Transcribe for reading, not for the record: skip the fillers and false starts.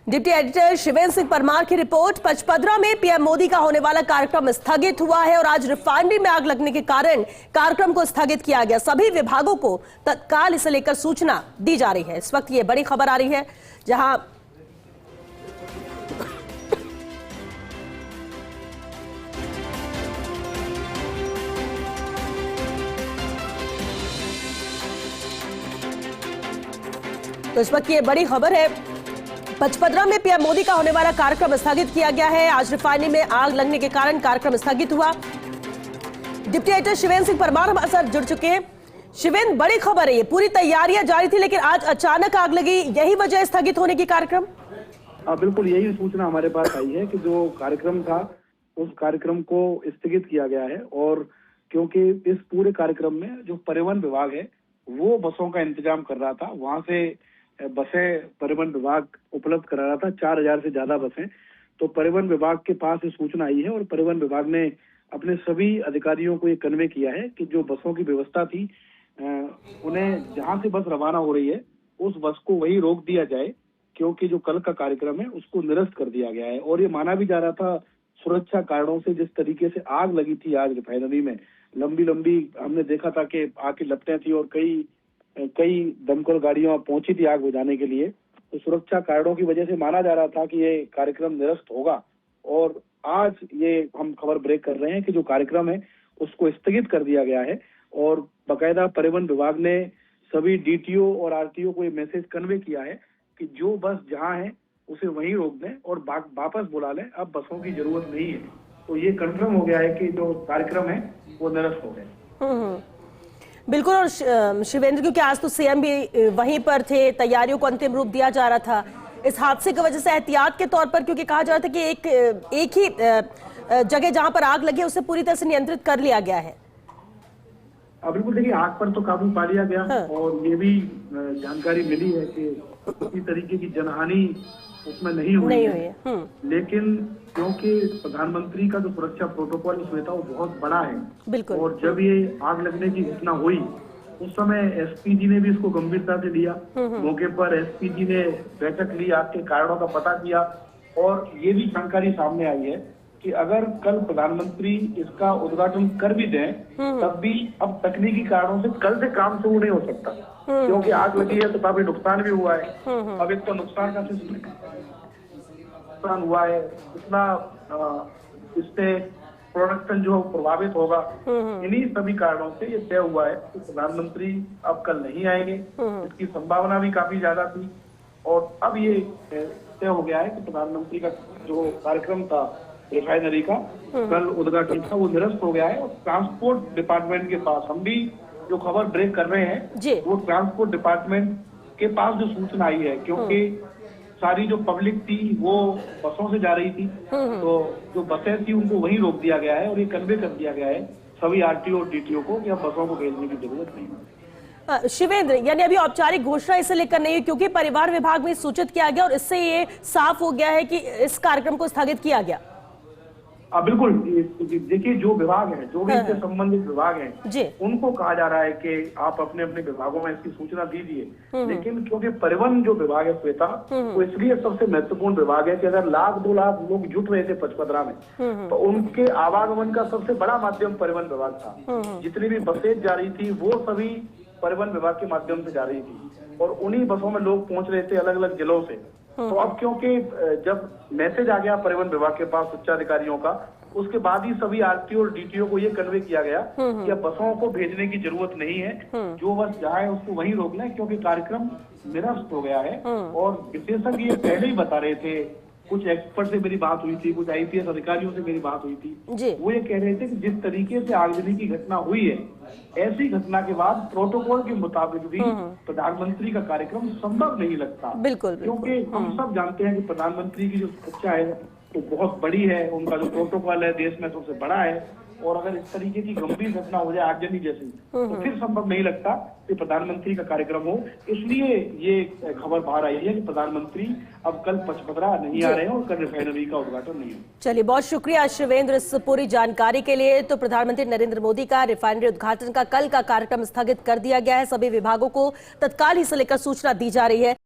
Deputy editor Shivendra Singh Parmar की report. Pachpadra में PM Modi का होने वाला कार्यक्रम स्थगित हुआ है और आज रिफाइनरी में आग लगने के कारण कार्यक्रम को स्थगित किया गया। सभी विभागों को तत्काल इसे लेकर सूचना दी जा रही है। इस वक्त ये बड़ी खबर आ रही है, जहां तो इस वक्त ये बड़ी खबर है, पचपदरा में पीएम मोदी का होने वाला कार्यक्रम स्थगित किया गया है। आज रिफाइनरी में आग लगने के कारण कार्यक्रम स्थगित हुआ। डिप्टी एडिटर शिवेंद्र सिंह परमार हमारे साथ जुड़ चुके हैं। शिवेंद्र, बड़ी खबर है, ये पूरी तैयारियां जारी थी लेकिन आज अचानक आग लगी, यही वजह स्थगित होने की कार्यक्रम? बिल्कुल यही सूचना हमारे पास आई है कि जो कार्यक्रम था उस कार्यक्रम को स्थगित किया गया है। और क्योंकि इस पूरे कार्यक्रम में जो परिवहन विभाग है वो बसों का इंतजाम कर रहा था, वहां से बसें परिवहन विभाग उपलब्ध करा रहा था, 4000 से ज्यादा बसें। तो परिवहन विभाग के पास ये सूचना आई है और परिवहन विभाग ने अपने सभी अधिकारियों को ये कन्वे किया है कि जो बसों की व्यवस्था थी उन्हें जहां से बस रवाना हो रही है उस बस को वही रोक दिया जाए, क्योंकि जो कल का कार्यक्रम है उसको निरस्त कर दिया गया है। और ये माना भी जा रहा था सुरक्षा कारणों से, जिस तरीके से आग लगी थी आज रिफाइनरी में, लंबी लंबी हमने देखा था कि आग की लपटें थी और कई दमकल गाड़ियां पहुंची थी आग बुझाने के लिए। तो सुरक्षा कारणों की वजह से माना जा रहा था कि ये कार्यक्रम निरस्त होगा। और आज ये हम खबर ब्रेक कर रहे हैं कि जो कार्यक्रम है उसको स्थगित कर दिया गया है। और बाकायदा परिवहन विभाग ने सभी डीटीओ और आरटीओ को ये मैसेज कन्वे किया है कि जो बस जहां है उसे वहीं रोक दें और वापस बुला लें, अब बसों की जरूरत नहीं है। तो ये कंफर्म हो गया है कि जो कार्यक्रम है वो निरस्त हो गए। बिल्कुल। और शिवेंद्र, क्योंकि आज तो सीएम भी वहीं पर थे, तैयारियों को अंतिम रूप दिया जा रहा था, इस हादसे की वजह से एहतियात के तौर पर, क्योंकि कहा जा रहा था कि एक ही जगह जहां पर आग लगी उसे पूरी तरह से नियंत्रित कर लिया गया है। बिल्कुल, देखिए आग पर तो काबू पा लिया गया। हाँ। और ये भी जानकारी मिली है कि किसी तरीके की जनहानि उसमें नहीं हुई है। लेकिन क्योंकि प्रधानमंत्री का जो सुरक्षा प्रोटोकॉल इसमें था वो बहुत बड़ा है। बिल्कुल। और जब ये आग लगने की घटना हुई उस समय एसपीजी ने भी इसको गंभीरता से लिया। मौके पर एसपीजी ने बैठक ली, आग के कारणों का पता किया। और ये भी जानकारी सामने आई है कि अगर कल प्रधानमंत्री इसका उद्घाटन कर भी दें तब भी अब तकनीकी कारणों से कल से काम शुरू नहीं हो सकता, क्योंकि आग लगी है तो काफी नुकसान भी हुआ है। अब एक तो नुकसान का नुकसान हुआ है, इतना इससे प्रोडक्शन जो प्रभावित होगा। इन्हीं सभी कारणों से ये तय हुआ है कि प्रधानमंत्री अब कल नहीं आएंगे। इसकी संभावना भी काफी ज्यादा थी और अब ये तय हो गया है कि प्रधानमंत्री का जो कार्यक्रम था रिफाइनरी का कल उद्घाटन था वो निरस्त हो गया है। और ट्रांसपोर्ट डिपार्टमेंट के पास हम भी जो खबर ब्रेक कर रहे हैं वो ट्रांसपोर्ट डिपार्टमेंट के पास जो सूचना आई है, क्योंकि सारी जो पब्लिक थी वो बसों से जा रही थी, तो जो बसें थी उनको वहीं रोक दिया गया है और ये कन्वे कर दिया गया है सभी आरटीओ और डीटीओ को कि अब बसों को भेजने की जरूरत नहीं है। शिवेंद्र, यानी अभी औपचारिक घोषणा इसे लेकर नहीं है, क्योंकि परिवार विभाग में सूचित किया गया और इससे ये साफ हो गया है कि इस कार्यक्रम को स्थगित किया गया। बिल्कुल, देखिए जो विभाग है, जो भी इससे संबंधित विभाग हैं, उनको कहा जा रहा है कि आप अपने अपने विभागों में इसकी सूचना दीजिए। लेकिन क्योंकि परिवहन जो विभाग है श्वेता, वो इसलिए सबसे महत्वपूर्ण विभाग है कि अगर 1-2 लाख लोग जुट रहे थे पचपदरा में तो उनके आवागमन का सबसे बड़ा माध्यम परिवहन विभाग था। जितनी भी बसें जा रही थी वो सभी परिवहन विभाग के माध्यम से जा रही थी और उन्हीं बसों में लोग पहुंच रहे थे अलग अलग जिलों से। तो अब क्योंकि जब मैसेज आ गया परिवहन विभाग के पास उच्च अधिकारियों का, उसके बाद ही सभी आरटीओ और डीटीओ को ये कन्वे किया गया कि अब बसों को भेजने की जरूरत नहीं है, जो बस जहाँ है उसको वहीं रोक लें, क्योंकि कार्यक्रम निरस्त हो गया है। और विशेषज्ञ ये पहले ही बता रहे थे, कुछ एक्सपर्ट से मेरी बात हुई थी, कुछ आईपीएस अधिकारियों से मेरी बात हुई थी, वो ये कह रहे थे कि जिस तरीके से आगजनी की घटना हुई है, ऐसी घटना के बाद प्रोटोकॉल के मुताबिक भी प्रधानमंत्री का कार्यक्रम संभव नहीं लगता। बिल्कुल, क्योंकि हम सब जानते हैं कि प्रधानमंत्री की जो सुरक्षा है तो बहुत बड़ी है, उनका जो प्रोटोकॉल है देश में सबसे बड़ा है। और अगर इस तरीके की गंभीर घटना हो जाए आगजनी जैसी, तो फिर संभव नहीं लगता कि प्रधानमंत्री का कार्यक्रम हो। इसलिए ये खबर बाहर आई है कि प्रधानमंत्री अब कल पचपदरा नहीं आ रहे हैं और कल रिफाइनरी का उद्घाटन नहीं है। चलिए, बहुत शुक्रिया शिवेंद्र इस पूरी जानकारी के लिए। तो प्रधानमंत्री नरेंद्र मोदी का रिफाइनरी उद्घाटन का कल का कार्यक्रम स्थगित कर दिया गया है। सभी विभागों को तत्काल ही इसे लेकर सूचना दी जा रही है।